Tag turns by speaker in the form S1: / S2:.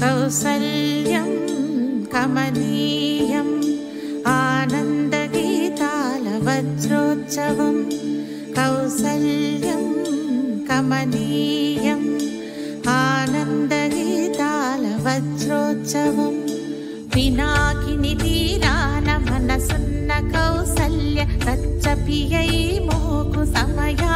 S1: కౌసల్యం కమనీయం ఆనందగీతాల వజ్రోత్సవం కౌసల్యం కమనీయం ఆనందగీతాల వజ్రోత్సవం పినాకిని తీరాన మనసున్న కౌసల్య కచ్చపియై మోకు సమయ